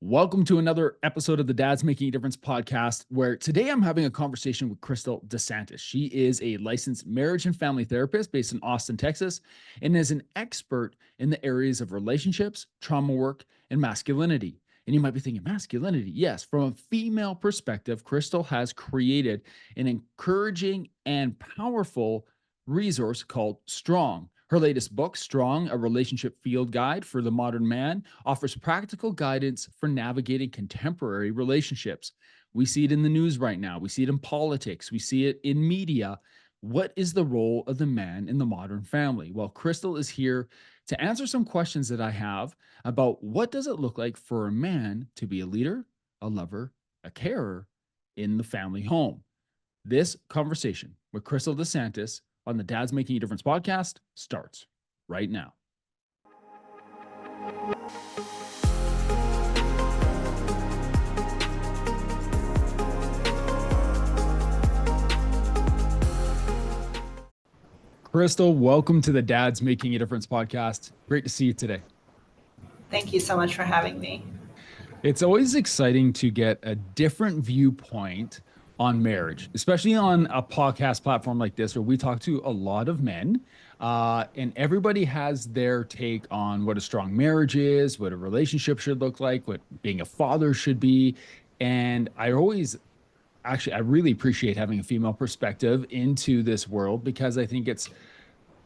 Welcome to another episode of the Dad's Making a Difference podcast, where today I'm having a conversation with Kristal DeSantis. She is a licensed marriage and family therapist based in Austin, Texas, and is an expert in the areas of relationships, trauma work, and masculinity. And you might be thinking, masculinity? Yes, from a female perspective, Kristal has created an encouraging and powerful resource called Strong. Her latest book, Strong, a relationship field guide for the modern man, offers practical guidance for navigating contemporary relationships. We see it in the news right now. We see it in politics. We see it in media. What is the role of the man in the modern family? Well, Kristal is here to answer some questions that I have about what does it look like for a man to be a leader, a lover, a carer in the family home. This conversation with Kristal DeSantis on the Dad's Making a Difference podcast starts right now. Kristal, welcome to the Dad's Making a Difference podcast. Great to see you today. Thank you so much for having me. It's always exciting to get a different viewpoint on marriage, especially on a podcast platform like this, where we talk to a lot of men, and everybody has their take on what a strong marriage is, what a relationship should look like, what being a father should be. And I really appreciate having a female perspective into this world, because I think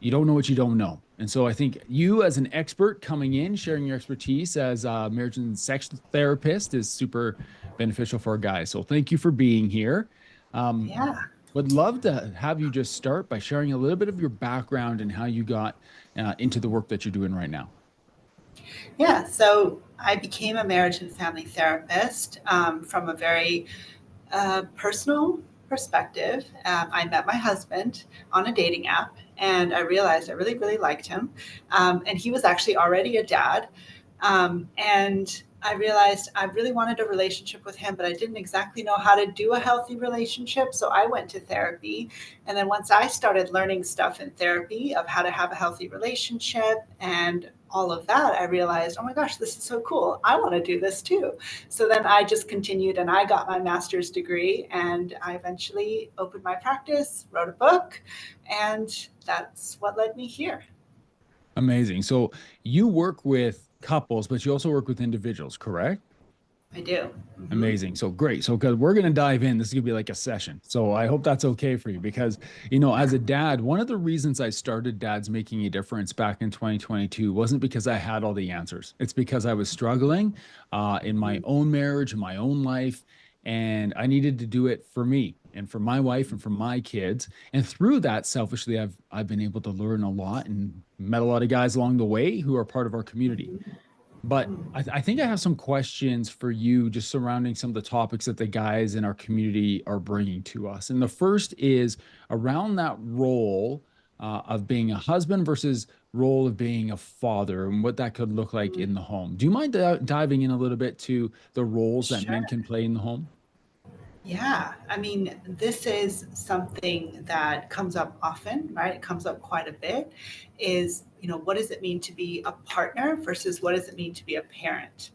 you don't know what you don't know. And so I think you, as an expert coming in, sharing your expertise as a marriage and sex therapist, is super beneficial for our guys. So thank you for being here. Would love to have you just start by sharing a little bit of your background and how you got into the work that you're doing right now. Yeah, so I became a marriage and family therapist from a very personal perspective. I met my husband on a dating app, and I realized I really, really liked him. And he was actually already a dad. And I realized I really wanted a relationship with him, but I didn't exactly know how to do a healthy relationship. So I went to therapy. And then once I started learning stuff in therapy of how to have a healthy relationship and all of that, I realized, oh my gosh, this is so cool. I want to do this too. So then I just continued, and I got my master's degree, and I eventually opened my practice, wrote a book, and that's what led me here. Amazing. So you work with couples, but you also work with individuals, correct? I do. Mm-hmm. Amazing. So great. So because we're going to dive in, this is going to be like a session. So I hope that's okay for you, because, as a dad, one of the reasons I started Dad's Making a Difference back in 2022 wasn't because I had all the answers. It's because I was struggling in my own marriage, in my own life, and I needed to do it for me and for my wife and for my kids. And through that, selfishly, I've been able to learn a lot and met a lot of guys along the way who are part of our community. But I think I have some questions for you just surrounding some of the topics that the guys in our community are bringing to us. And the first is around that role of being a husband versus role of being a father, and what that could look like in the home. Do you mind diving in a little bit to the roles that men can play in the home? Yeah, I mean, this is something that comes up often, right? It comes up quite a bit. What does it mean to be a partner versus what does it mean to be a parent,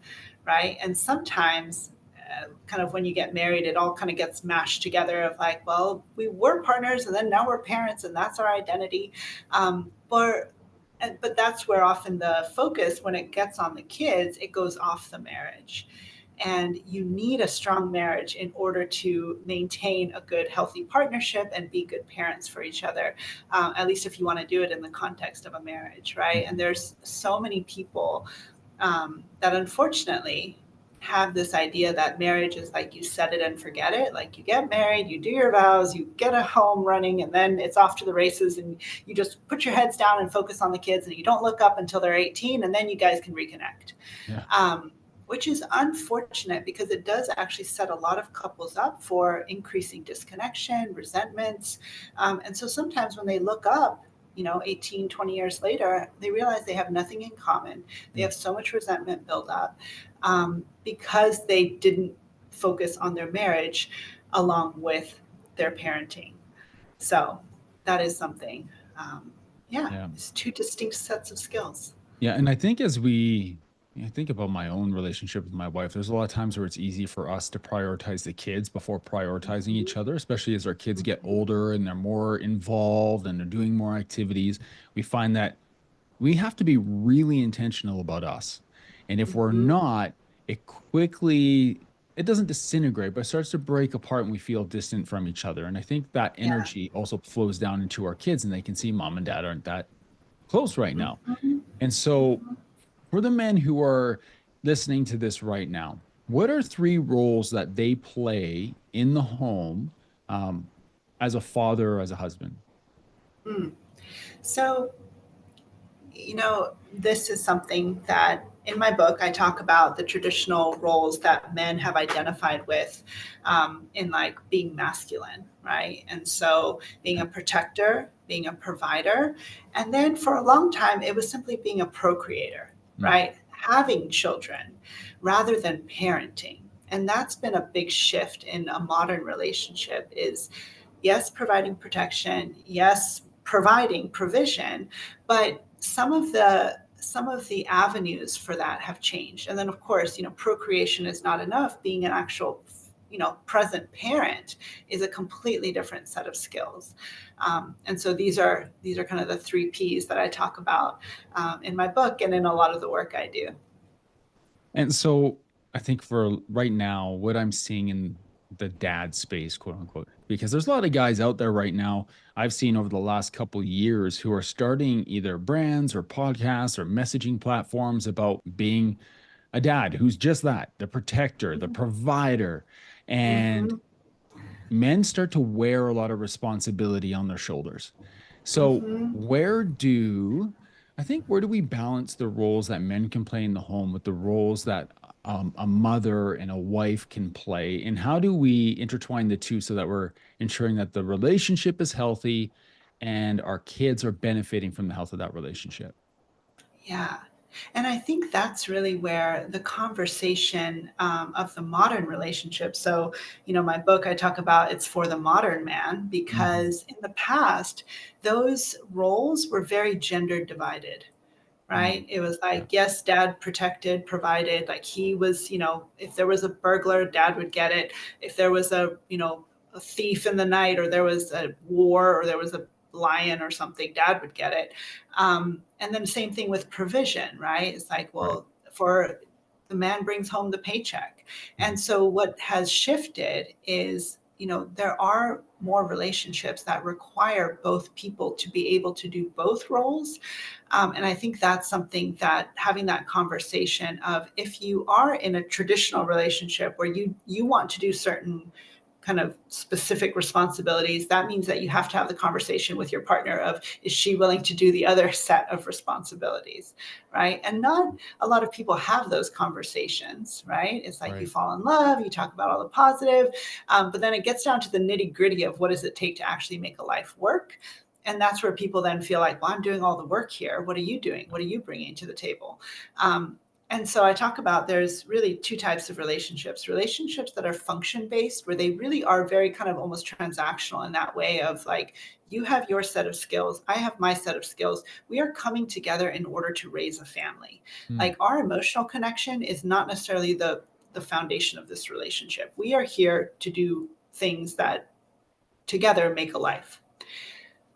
right? And sometimes, kind of when you get married, it all kind of gets mashed together of like, well, we were partners and then now we're parents and that's our identity. But that's where often the focus, when it gets on the kids, it goes off the marriage. And you need a strong marriage in order to maintain a good, healthy partnership and be good parents for each other, at least if you want to do it in the context of a marriage, right? And there's so many people that unfortunately have this idea that marriage is like you set it and forget it. Like you get married, you do your vows, you get a home running, and then it's off to the races, and you just put your heads down and focus on the kids, and you don't look up until they're 18, and then you guys can reconnect. Yeah. Which is unfortunate, because it does actually set a lot of couples up for increasing disconnection, resentments. And so sometimes when they look up, 18, 20 years later, they realize they have nothing in common. They have so much resentment built up because they didn't focus on their marriage along with their parenting. So that is something, it's two distinct sets of skills. Yeah. And I think as we I think about my own relationship with my wife. There's a lot of times where it's easy for us to prioritize the kids before prioritizing each other, especially as our kids get Mhm. older and they're more involved and they're doing more activities. We find that we have to be really intentional about us. And if we're Mhm. not, it quickly, it doesn't disintegrate, but it starts to break apart and we feel distant from each other. And I think that Yeah. energy also flows down into our kids and they can see mom and dad aren't that close right now. Mhm. And so Mhm. for the men who are listening to this right now, what are three roles that they play in the home um, as a father or as a husband? Mm. So, this is something that in my book I talk about the traditional roles that men have identified with in like being masculine, right? And so being a protector, being a provider, and then for a long time it was simply being a procreator, Mm, right? Having children rather than parenting. And that's been a big shift in a modern relationship is yes, providing protection, yes, providing provision, but some of the avenues for that have changed. And then of course, procreation is not enough. Being an actual present parent is a completely different set of skills. And so these are kind of the three P's that I talk about in my book and in a lot of the work I do. And so I think for right now, what I'm seeing in the dad space, quote unquote, because there's a lot of guys out there right now I've seen over the last couple years who are starting either brands or podcasts or messaging platforms about being a dad who's just that, the protector, the provider. And Mm-hmm. men start to wear a lot of responsibility on their shoulders. So, Mm-hmm. where do we balance the roles that men can play in the home with the roles that a mother and a wife can play? And how do we intertwine the two so that we're ensuring that the relationship is healthy and our kids are benefiting from the health of that relationship? Yeah. And I think that's really where the conversation of the modern relationship. So, my book, I talk about it's for the modern man Mhm. because in the past, those roles were very gender divided, Mm. right? It was Yeah, like, yes, dad protected, provided, like he was, if there was a burglar, dad would get it. If there was a thief in the night or there was a war or there was a lion or something, dad would get it. And then same thing with provision, right? It's like, right. well, for the man brings home the paycheck. Mhm. And so what has shifted is, there are more relationships that require both people to be able to do both roles. And I think that's something that having that conversation of if you are in a traditional relationship where you want to do certain kind of specific responsibilities, that means that you have to have the conversation with your partner of is she willing to do the other set of responsibilities, right? And not a lot of people have those conversations, right? It's like you Right. fall in love, you talk about all the positive, but then it gets down to the nitty gritty of what does it take to actually make a life work. And that's where people then feel like, well, I'm doing all the work here. What are you doing? What are you bringing to the table? And so I talk about there's really two types of relationships that are function based, where they really are very kind of almost transactional in that way of like, you have your set of skills, I have my set of skills. We are coming together in order to raise a family. Mm. Like our emotional connection is not necessarily the foundation of this relationship. We are here to do things that together make a life.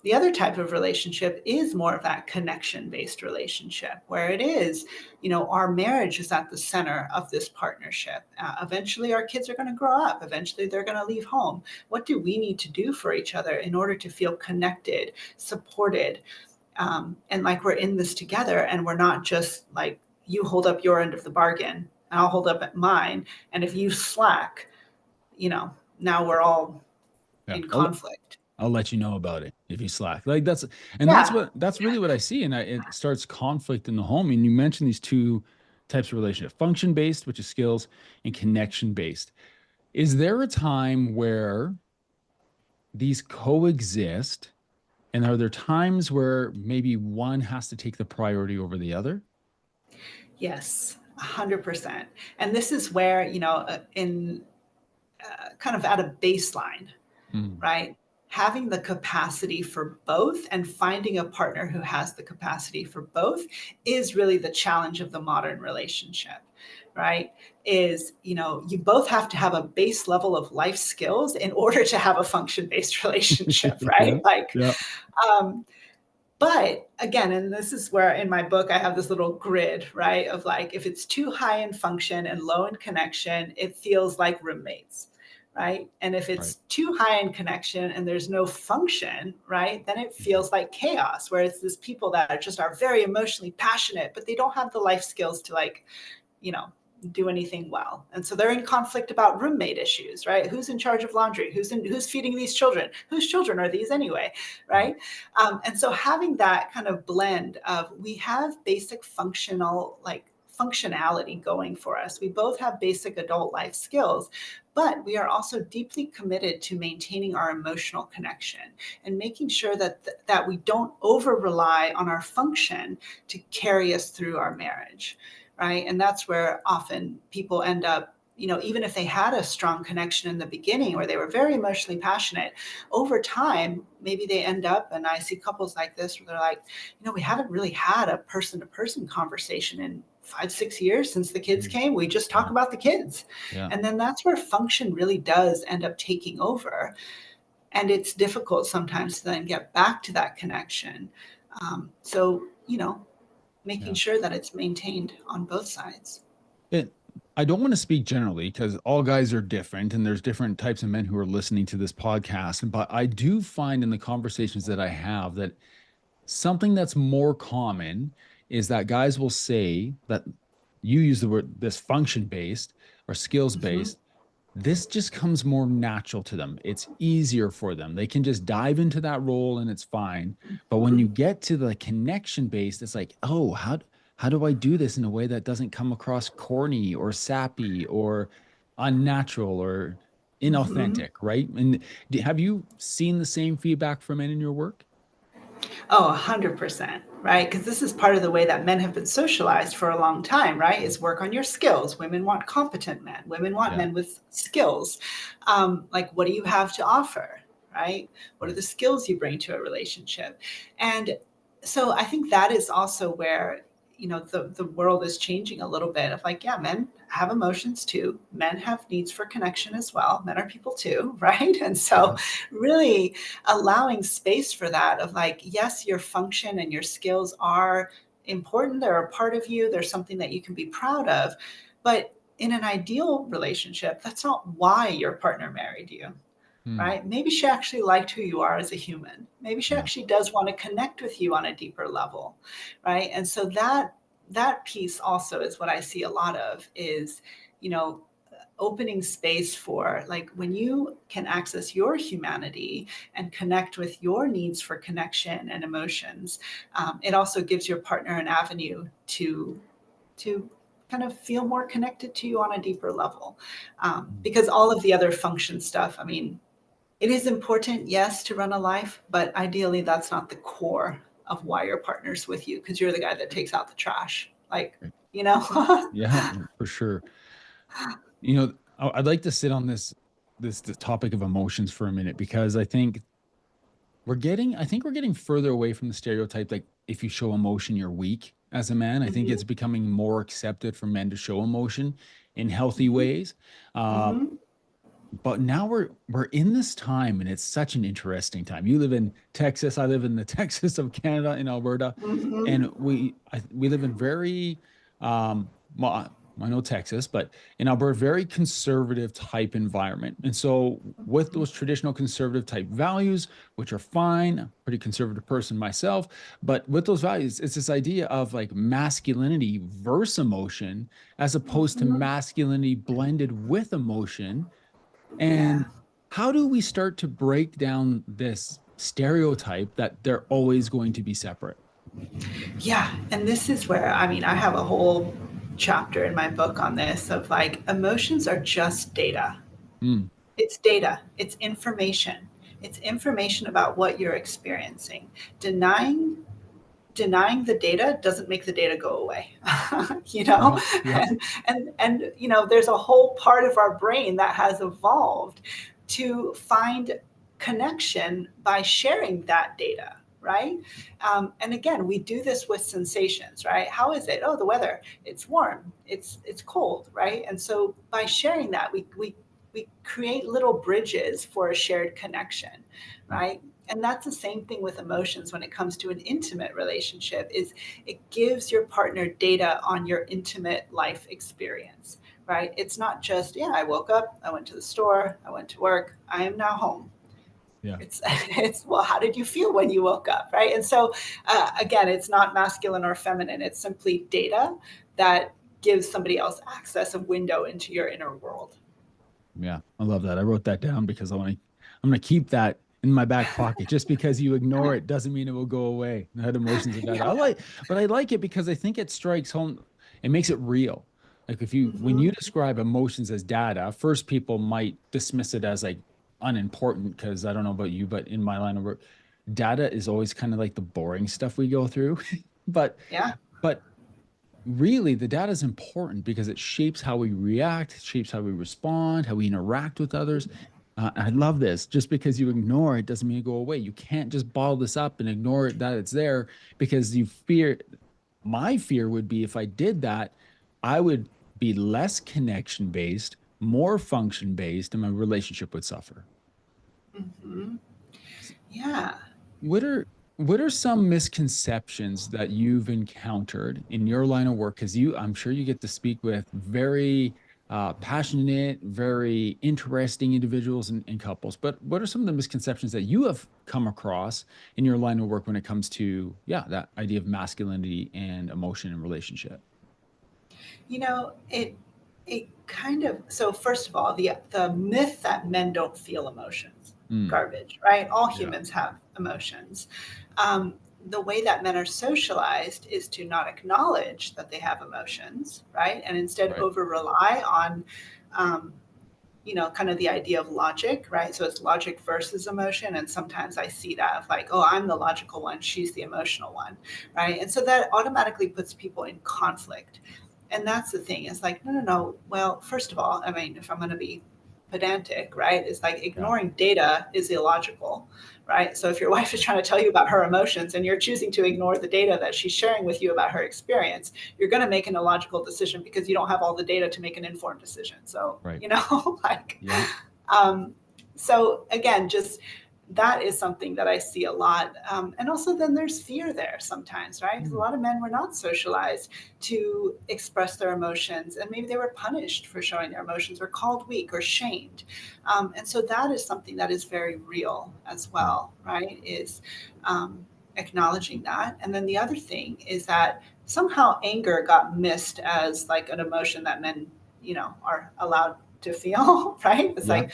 The other type of relationship is more of that connection based relationship where it is, our marriage is at the center of this partnership. Eventually, our kids are going to grow up. Eventually, they're going to leave home. What do we need to do for each other in order to feel connected, supported, and like we're in this together and we're not just like you hold up your end of the bargain and I'll hold up mine. And if you slack, now we're all Yeah. in conflict. I'll let you know about it if you slack. Like Yeah. that's really what I see. And it starts conflict in the home. And you mentioned these two types of relationship, function based, which is skills, and connection based. Is there a time where these coexist? And are there times where maybe one has to take the priority over the other? Yes, 100%. And this is where, in kind of at a baseline, Mm. right? having the capacity for both and finding a partner who has the capacity for both is really the challenge of the modern relationship, right? Is, you both have to have a base level of life skills in order to have a function-based relationship, Yeah. right? Like, Yeah. um, but again, and this is where in my book I have this little grid, right? Of like, if it's too high in function and low in connection, it feels like roommates, right? And if Right. it's too high in connection and there's no function, right, then it Mhm. feels like chaos, where it's these people that are very emotionally passionate, but they don't have the life skills to like, you know, do anything well. And so they're in conflict about roommate issues, right? Who's in charge of laundry? Who's feeding these children? Whose children are these anyway, Right. right? And so having that kind of blend of, we have basic functionality going for us. We both have basic adult life skills, but we are also deeply committed to maintaining our emotional connection and making sure that we don't over rely on our function to carry us through our marriage, right? And that's where often people end up, even if they had a strong connection in the beginning where they were very emotionally passionate, over time, maybe they end up, and I see couples like this where they're like, we haven't really had a person to person conversation in 5, 6 years since the kids Mm. came. We just talk Yeah. about the kids. Yeah. And then that's where function really does end up taking over. And it's difficult sometimes to then get back to that connection. So, making Yeah. sure that it's maintained on both sides. It, I don't want to speak generally because all guys are different and there's different types of men who are listening to this podcast. But I do find in the conversations that I have that something that's more common is that guys will say that you use the word this function based or skills Mm-hmm. based. This just comes more natural to them. It's easier for them. They can just dive into that role and it's fine. But when you Mm-hmm. get to the connection based, it's like, oh, how do I do this in a way that doesn't come across corny or sappy or unnatural or Mm-hmm. inauthentic, right? And have you seen the same feedback from men in your work? Oh, 100%, right? Because this is part of the way that men have been socialized for a long time, right? Is work on your skills. Women want competent men. Women want Yeah. men with skills. Like, what do you have to offer, right? What are Right. the skills you bring to a relationship? And so I think that is also where, the world is changing a little bit of like, yeah, men have emotions too. Men have needs for connection as well. Men are people too, right? And so Yeah. really allowing space for that of like, yes, your function and your skills are important. They're a part of you. They're something that you can be proud of. But in an ideal relationship, that's not why your partner married you, Hmm. right? Maybe she actually liked who you are as a human. Maybe she Yeah. actually does want to connect with you on a deeper level, right? And so that piece also is what I see a lot of is, you know, opening space for like when you can access your humanity and connect with your needs for connection and emotions, it also gives your partner an avenue to kind of feel more connected to you on a deeper level, Hmm. because all of the other function stuff, I mean, it is important, yes, to run a life, but ideally that's not the core of why your partner's with you, because you're the guy that takes out the trash, like, Right. you know. Yeah, for sure. I'd like to sit on this topic of emotions for a minute because I think we're getting further away from the stereotype like if you show emotion, you're weak as a man. I think Hmm. it's becoming more accepted for men to show emotion in healthy Hmm. ways. Uh, Hmm. but now we're in this time and it's such an interesting time. You live in Texas, I live in the Texas of Canada in Alberta, and Hmm. we live in very well, I know Texas, but in Alberta, very conservative type environment. And so with those traditional conservative type values, which are fine, I'm a pretty conservative person myself, but with those values, it's this idea of like masculinity versus emotion, as opposed to Hmm. masculinity blended with emotion. Yeah. And how do we start to break down this stereotype that they're always going to be separate? Yeah. And this is where, I mean, I have a whole chapter in my book on this of like, emotions are just data. Mm, It's data, it's information. It's information about what you're experiencing. Denying denying the data doesn't make the data go away. you know yeah, yeah, and there's a whole part of our brain that has evolved to find connection by sharing that data, right? And again, we do this with sensations, right? How is it? Oh, the weather, it's warm, it's cold, right? And so by sharing that, we create little bridges for a shared connection, right? And that's the same thing with emotions when it comes to an intimate relationship, is it gives your partner data on your intimate life experience, right? It's not just, yeah, I woke up, I went to the store, I went to work, I am now home. Yeah. It's well, how did you feel when you woke up, right? And so again, it's not masculine or feminine. It's simply data that gives somebody else access, a window into your inner world. Yeah, I love that. I wrote that down because I'm gonna keep that in my back pocket. Just because you ignore it doesn't mean it will go away. That emotions are data. Yeah. But I like it because I think it strikes home. It makes it real. Like when Mm-hmm. you describe emotions as data, first people might dismiss it as like unimportant because I don't know about you, but in my line of work, data is always kind of like the boring stuff we go through. but Yeah. but really the data is important because it shapes how we react, shapes how we respond, how we interact with others. I love this. Just because you ignore it doesn't mean it go away. You can't just bottle this up and ignore it that it's there because you fear. My fear would be if I did that, I would be less connection based, more function based, and my relationship would suffer. Mm-hmm. Yeah. What are what are some misconceptions that you've encountered in your line of work? Because I'm sure you get to speak with very passionate, very interesting individuals and couples. But what are some of the misconceptions that you have come across in your line of work when it comes to, yeah, that idea of masculinity and emotion and relationship? It kind of, so first of all, the myth that men don't feel emotions, Mm, garbage, right? All yeah, humans have emotions. Um, the way that men are socialized is to not acknowledge that they have emotions, right? And instead right. over rely on um, kind of the idea of logic, right? So it's logic versus emotion. And sometimes I see that of like, oh, I'm the logical one, she's the emotional one, right? And so that automatically puts people in conflict. And that's the thing. It's like, no, no, no. Well, first of all, I mean, if I'm going to be pedantic, right, it's like Yeah, ignoring data is illogical, right? So if your wife is trying to tell you about her emotions and you're choosing to ignore the data that she's sharing with you about her experience, you're going to make an illogical decision because you don't have all the data to make an informed decision. So, right. like, Yeah. um, so again, just that is something that I see a lot. And also, then there's fear there sometimes, right? Because a Mm, lot of men were not socialized to express their emotions, and maybe they were punished for showing their emotions, or called weak, or shamed. And so that is something that is very real as yeah. well, right? Is acknowledging that. And then the other thing is that somehow anger got missed as like an emotion that men, are allowed to feel, right? It's Yeah. like,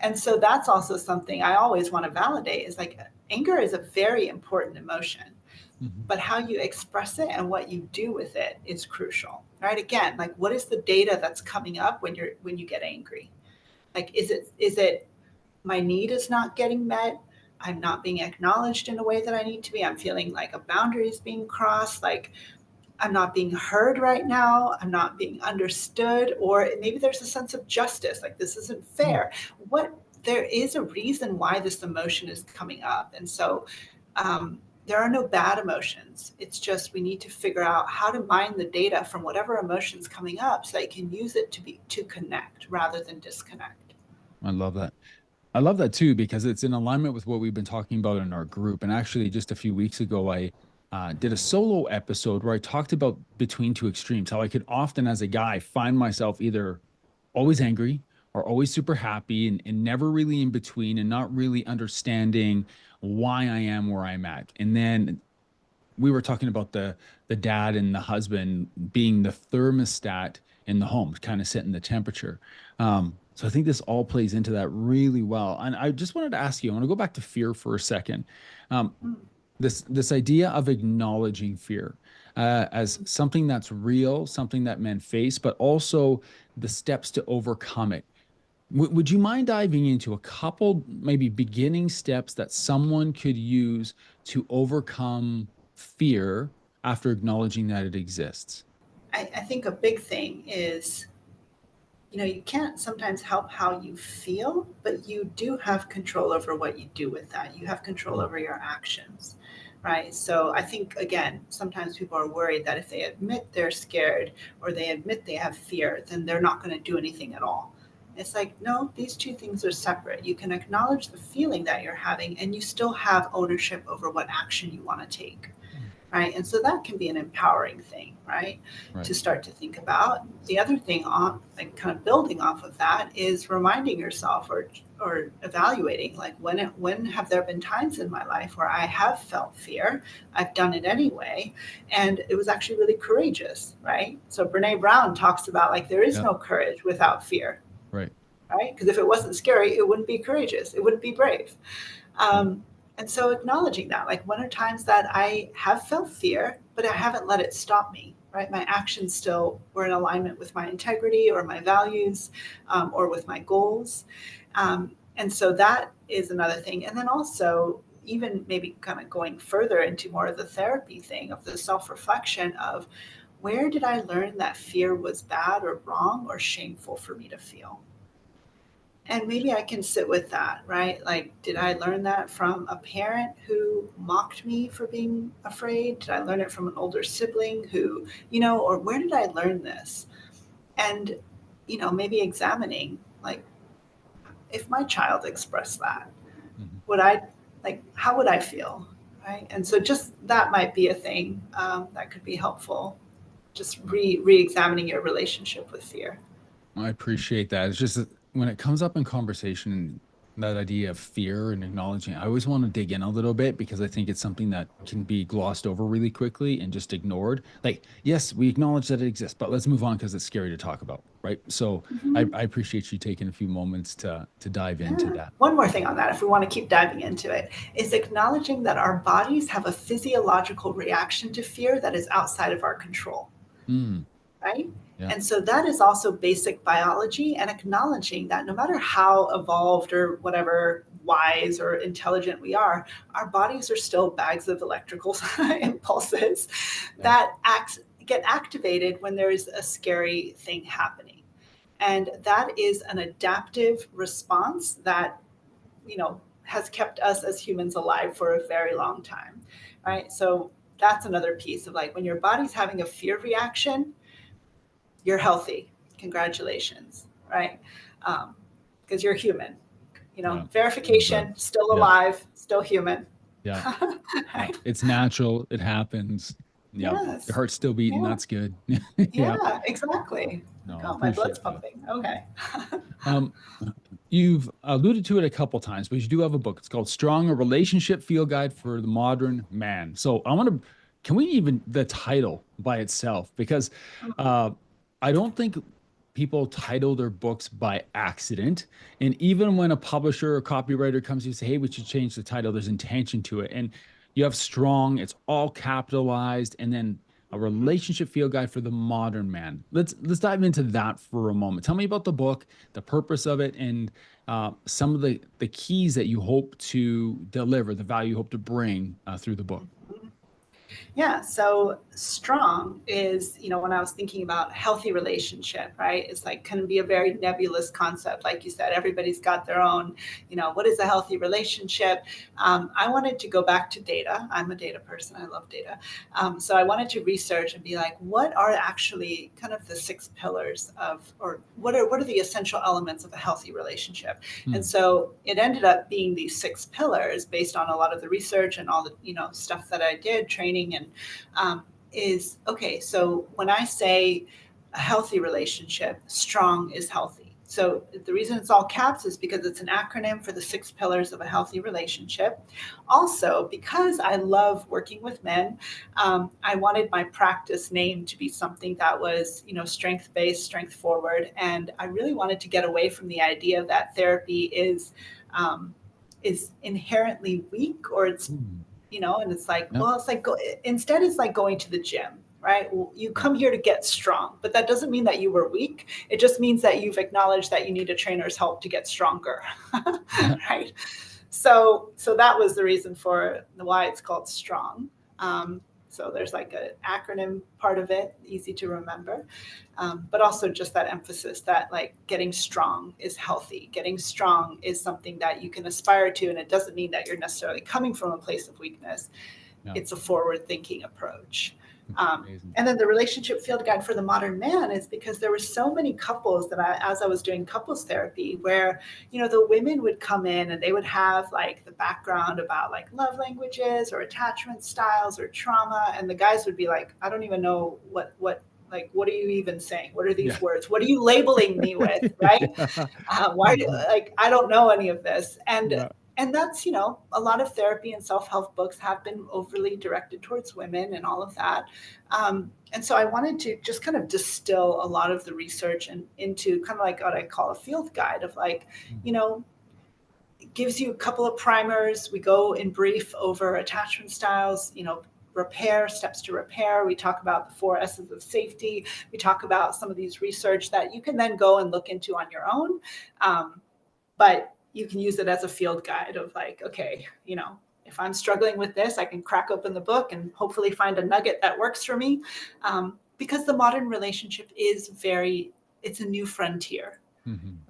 and so that's also something I always want to validate, is like anger is a very important emotion, Mhm. but how you express it and what you do with it is crucial, right? Again, like what is the data that's coming up when you get angry? Like is it my need is not getting met? I'm not being acknowledged in a way that I need to be. I'm feeling like a boundary is being crossed. Like I'm not being heard right now. I'm not being understood. Or maybe there's a sense of justice, like this isn't Mm. fair. There is a reason why this emotion is coming up. And so there are no bad emotions. It's just we need to figure out how to mine the data from whatever emotion's coming up so that you can use it to connect rather than disconnect. I love that. I love that too because it's in alignment with what we've been talking about in our group. And actually, just a few weeks ago, I did a solo episode where I talked about between two extremes, how I could often, as a guy, find myself either always angry or always super happy and never really in between and not really understanding why I am where I'm at. And then we were talking about the dad and the husband being the thermostat in the home, kind of setting the temperature. So I think this all plays into that really well. And I just wanted to ask you, I want to go back to fear for a second. Um, this idea of acknowledging fear as something that's real, something that men face, but also the steps to overcome it. Would you mind diving into a couple, maybe beginning steps that someone could use to overcome fear after acknowledging that it exists? I think a big thing is you can't sometimes help how you feel, but you do have control over what you do with that. You have control over your actions, right? So I think, again, sometimes people are worried that if they admit they're scared or they admit they have fear, then they're not going to do anything at all. It's like, no, these two things are separate. You can acknowledge the feeling that you're having, and you still have ownership over what action you want to take, right? And so that can be an empowering thing, right? Right. To start to think about. The other thing on, like, kind of building off of that is reminding yourself or evaluating, like, when have there been times in my life where I have felt fear, I've done it anyway, and it was actually really courageous, right? So Brene Brown talks about, like, there is Yeah. no courage without fear, Right. right? Because if it wasn't scary, it wouldn't be courageous, it wouldn't be brave. um, and so acknowledging that, like, when are times that I have felt fear, but I haven't let it stop me, right? My actions still were in alignment with my integrity or my values, or with my goals. And so that is another thing. And then also, even maybe kind of going further into more of the therapy thing of the self reflection of, where did I learn that fear was bad or wrong or shameful for me to feel? And maybe I can sit with that, right? Like, did I learn that from a parent who mocked me for being afraid? Did I learn it from an older sibling who, or where did I learn this? And, maybe examining, like, if my child expressed that, Mhm. would I, like, how would I feel? Right. And so just that might be a thing, that could be helpful. Just re-examining your relationship with fear. I appreciate that. It's just that when it comes up in conversation, that idea of fear and acknowledging, I always want to dig in a little bit because I think it's something that can be glossed over really quickly and just ignored. Like, yes, we acknowledge that it exists, but let's move on because it's scary to talk about, right? So Mm-hmm. I appreciate you taking a few moments to dive into Yeah. that. One more thing on that, if we want to keep diving into it, is acknowledging that our bodies have a physiological reaction to fear that is outside of our control, Mm, right? yeah. And so that is also basic biology, and acknowledging that no matter how evolved or whatever wise or intelligent we are, our bodies are still bags of electrical impulses Yeah. that get activated when there is a scary thing happening. And that is an adaptive response that, has kept us as humans alive for a very long time, right? So that's another piece of, like, when your body's having a fear reaction, you're healthy. Congratulations, right? Because you're human. Yeah. But Verification, still yeah. alive, still human. Yeah. Yeah. Right? It's natural. It happens. Yep. Your Yes. heart's still beating. Yeah. That's good. Yeah. Yeah, exactly. Like, No, I oh, my blood's appreciate that. pumping. Okay. Um, you've alluded to it a couple times, but you do have a book. It's called Strong, a Relationship Field Guide for the Modern Man. So I want to, can we even, the title by itself, because uh, I don't think people title their books by accident. And even when a publisher or copywriter comes to you and say, hey, we should change the title, there's intention to it. And you have strong, it's all capitalized, and then a relationship field guide for the modern man. Let's dive into that for a moment. Tell me about the book, the purpose of it, and some of the keys that you hope to deliver, the value you hope to bring through the book. Yeah, so strong is, when I was thinking about healthy relationship, right? It's like can be a very nebulous concept. Like you said, everybody's got their own, what is a healthy relationship? I wanted to go back to data. I'm a data person. I love data. So I wanted to research and be like, what are actually kind of the six pillars of, or what are the essential elements of a healthy relationship? And Hmm. so it ended up being these six pillars based on a lot of the research and all the, stuff that I did, training and, is okay. So when I say a healthy relationship, strong is healthy. So the reason it's all caps is because it's an acronym for the six pillars of a healthy relationship. Also, because I love working with men, I wanted my practice name to be something that was, strength based, strength forward, and I really wanted to get away from the idea that therapy is inherently weak, or it's, Hmm. and it's like, Yep. well, it's like instead it's like going to the gym, right? Well, you Yep. come here to get strong, but that doesn't mean that you were weak. It just means that you've acknowledged that you need a trainer's help to get stronger. Yeah. Right? So that was the reason for why it's called strong. So there's like an acronym part of it, easy to remember. But also just that emphasis that like getting strong is healthy. Getting strong is something that you can aspire to. And it doesn't mean that you're necessarily coming from a place of weakness. Yeah. It's a forward thinking approach. Amazing. And then the relationship field guide for the modern man is because there were so many couples that as I was doing couples therapy, where, you know, the women would come in and they would have like the background about like love languages or attachment styles or trauma. And the guys would be like, I don't even know what are you even saying? What are these words? What are you labeling me with? Right? Why like, I don't know any of this. And that's, you know, a lot of therapy and self-help books have been overly directed towards women and all of that. And so I wanted to just kind of distill a lot of the research and into kind of like what I call a field guide of like, you know, it gives you a couple of primers. We go in brief over attachment styles, you know, repair, steps to repair. We talk about the 4 S's of safety. We talk about some of these research that you can then go and look into on your own. But you can use it as a field guide of like, okay, you know, if I'm struggling with this, I can crack open the book and hopefully find a nugget that works for me. Because the modern relationship is it's a new frontier,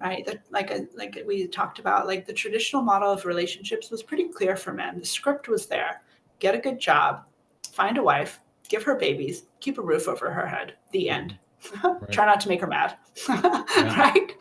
right? That, like we talked about, like the traditional model of relationships was pretty clear for men. The script was there: get a good job, find a wife, give her babies, keep a roof over her head. The end. Right. Try not to make her mad. Right?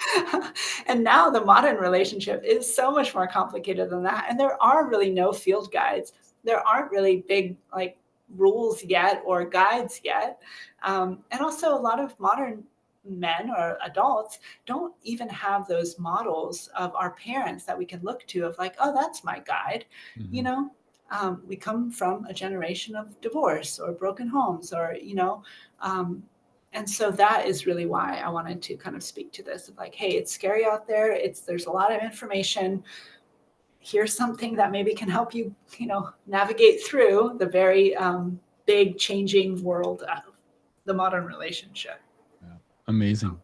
And now the modern relationship is so much more complicated than that. And there are really no field guides. There aren't really big like rules yet or guides yet. And also a lot of modern men or adults don't even have those models of our parents that we can look to of like, oh, that's my guide. You know, we come from a generation of divorce or broken homes or, you know, and so that is really why I wanted to kind of speak to this of like, hey, it's scary out there. There's a lot of information. Here's something that maybe can help you, you know, navigate through the very big changing world of the modern relationship. Yeah. Amazing.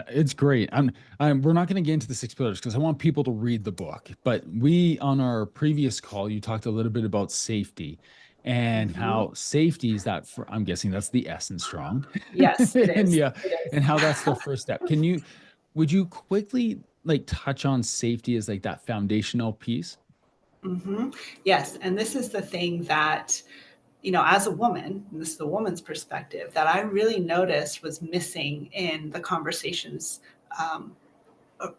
It's great. We're not going to get into the 6 pillars because I want people to read the book. But on our previous call, you talked a little bit about safety and how safety is that. I'm guessing that's the S in strong. Yes, it And is. yeah, It is. and how that's the first step. Would you quickly like touch on safety as like that foundational piece? Yes, and this is the thing that, you know, as a woman, and this is the woman's perspective, that I really noticed was missing in the conversations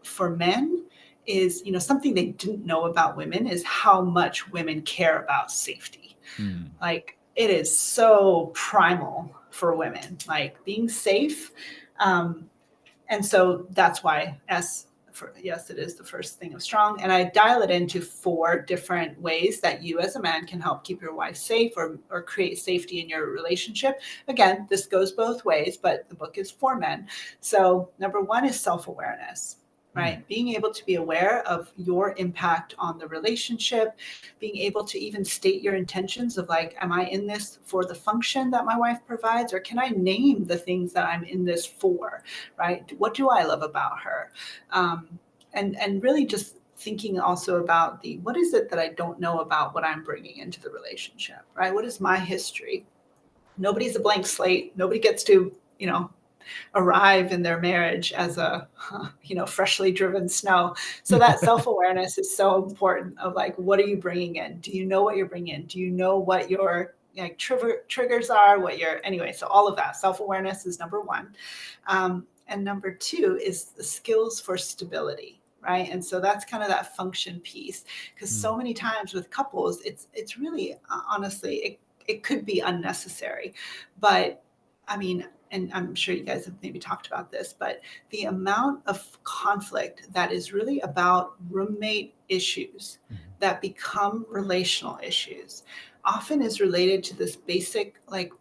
for men is, you know, something they didn't know about women is how much women care about safety. Like it is so primal for women, like being safe. And so that's why yes, it is the first thing of strong. And I dial it into 4 different ways that you as a man can help keep your wife safe or create safety in your relationship. Again, this goes both ways, but the book is for men. So number 1 is self-awareness, right? Being able to be aware of your impact on the relationship, being able to even state your intentions of like, am I in this for the function that my wife provides, or can I name the things that I'm in this for, right? What do I love about her? And really just thinking also about what is it that I don't know about what I'm bringing into the relationship, right? What is my history? Nobody's a blank slate. Nobody gets to, you know, arrive in their marriage as a, you know, freshly driven snow. So that self-awareness is so important of like, what are you bringing in? Do you know what you're bringing in? Do you know what your like triggers are, anyway, so all of that self-awareness is number 1. And number 2 is the skills for stability. Right. And so that's kind of that function piece, because so many times with couples, it's really honestly, it could be unnecessary. But I mean, and I'm sure you guys have maybe talked about this, but the amount of conflict that is really about roommate issues that become relational issues often is related to this basic, like,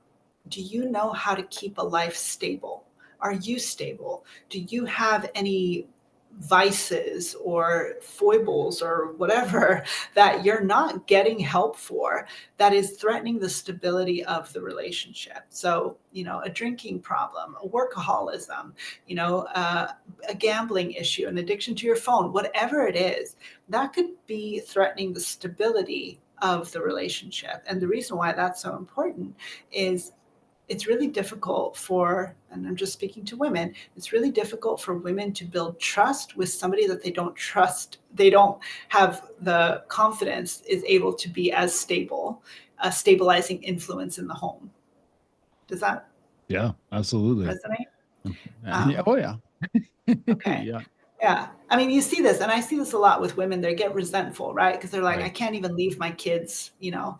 do you know how to keep a life stable? Are you stable? Do you have any vices or foibles or whatever that you're not getting help for that is threatening the stability of the relationship? So, you know, a drinking problem, a workaholism, you know, a gambling issue, an addiction to your phone, whatever it is, that could be threatening the stability of the relationship. And the reason why that's so important is it's really difficult for, and I'm just speaking to women, it's really difficult for women to build trust with somebody that they don't trust. They don't have the confidence is able to be as stable, a stabilizing influence in the home. Does that Yeah, absolutely. resonate? Yeah. Um, Oh, yeah. okay. Yeah. Yeah. I mean, you see this, and I see this a lot with women. They get resentful, right? Because they're like, I Right. can't even leave my kids, Yeah.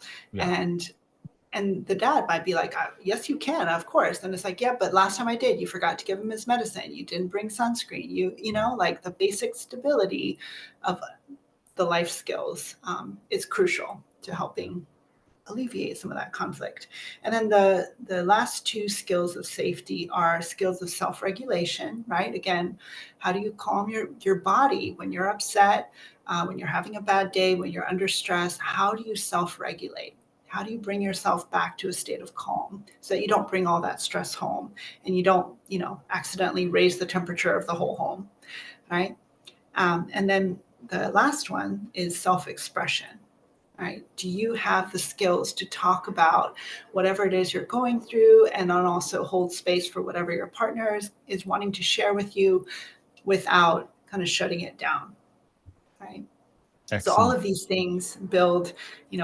and the dad might be like, yes, you can, of course. And it's like, yeah, but last time I did, you forgot to give him his medicine. You didn't bring sunscreen. Like the basic stability of the life skills is crucial to Yeah. helping alleviate some of that conflict. And then the last two skills of safety are skills of self-regulation, right? Again, how do you calm your body when you're upset, when you're having a bad day, when you're under stress? How do you self-regulate? How do you bring yourself back to a state of calm so that you don't bring all that stress home and you don't, accidentally raise the temperature of the whole home, right? And then the last one is self-expression. Right? Do you have the skills to talk about whatever it is you're going through and then also hold space for whatever your partner is wanting to share with you without kind of shutting it down, right? So all Excellent. of these things build,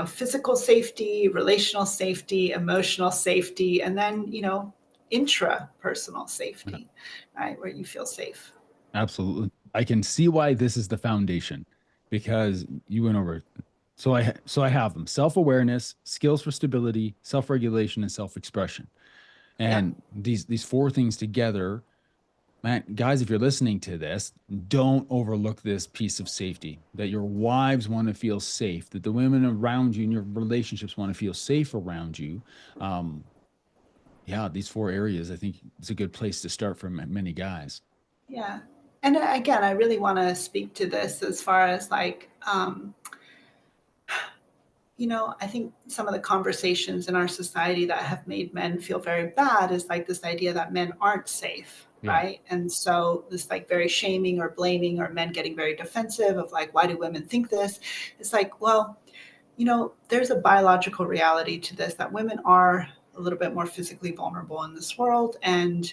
physical safety, relational safety, emotional safety, and then, intrapersonal Yeah, safety, right? Where you feel safe. absolutely. I can see why this is the foundation because you went over it. So I have them: self-awareness, skills for stability, self-regulation, and self-expression. Yeah. And these four things together, man, guys, if you're listening to this, don't overlook this piece of safety, that your wives want to feel safe, that the women around you in your relationships want to feel safe around you. Um, yeah, these four areas, I think it's a good place to start for many guys. Yeah. And again, I really want to speak to this as far as like, I think some of the conversations in our society that have made men feel very bad is like this idea that men aren't safe, Yeah. right? And so this like very shaming or blaming or men getting very defensive of like, why do women think this? It's like, well, there's a biological reality to this that women are a little bit more physically vulnerable in this world. And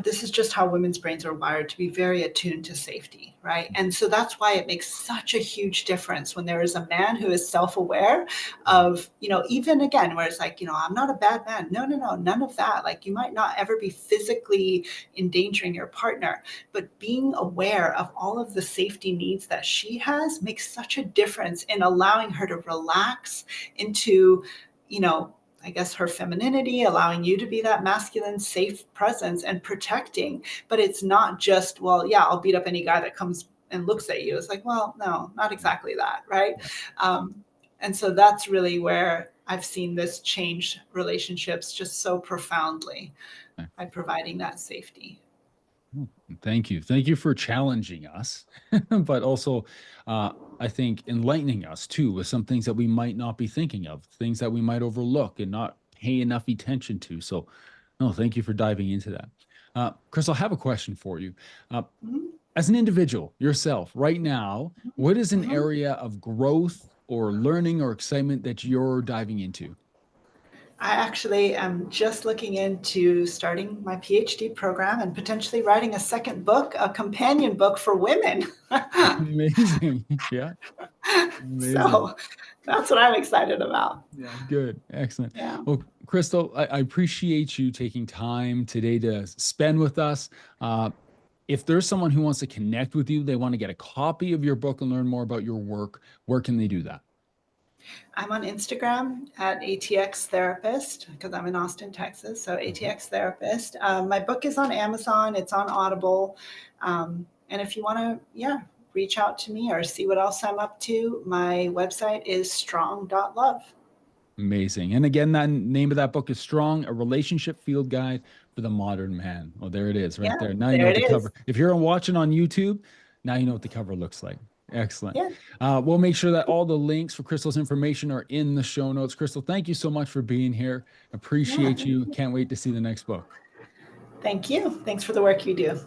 this is just how women's brains are wired to be very attuned to safety, right? And so that's why it makes such a huge difference when there is a man who is self-aware of, even again, where it's like, I'm not a bad man. No, no, no, none of that. Like you might not ever be physically endangering your partner, but being aware of all of the safety needs that she has makes such a difference in allowing her to relax into, I guess her femininity, allowing you to be that masculine, safe presence and protecting. But it's not just, well, yeah, I'll beat up any guy that comes and looks at you. It's like, well, no, not exactly that, right? Yeah. And so that's really where I've seen this change relationships just so profoundly by providing that safety. Oh, thank you. Thank you for challenging us, but also, I think, enlightening us too with some things that we might not be thinking of, things that we might overlook and not pay enough attention to. So, no, thank you for diving into that. Chris, I have a question for you. Uh, Mhm, as an individual yourself, right now, what is an mhm. area of growth or learning or excitement that you're diving into? I actually am just looking into starting my PhD program and potentially writing a second book, a companion book for women. Amazing. Yeah, amazing. So that's what I'm excited about. Yeah, good. Excellent. Yeah. Well, Crystal, I appreciate you taking time today to spend with us. If there's someone who wants to connect with you, they want to get a copy of your book and learn more about your work, where can they do that? I'm on Instagram at ATX Therapist because I'm in Austin, Texas. So Mhm. ATX Therapist. My book is on Amazon. It's on Audible. And if you want to, yeah, reach out to me or see what else I'm up to, my website is strong.love. Amazing. And again, that name of that book is Strong, a relationship field guide for the modern man. Well, there it is right Yeah, there. Now you know there what it the is. cover. If you're watching on YouTube, now you know what the cover looks like. Excellent. Yeah. We'll make sure that all the links for Crystal's information are in the show notes. Crystal, thank you so much for being here. Yeah. Appreciate you. Can't wait to see the next book. Thank you. Thanks for the work you do.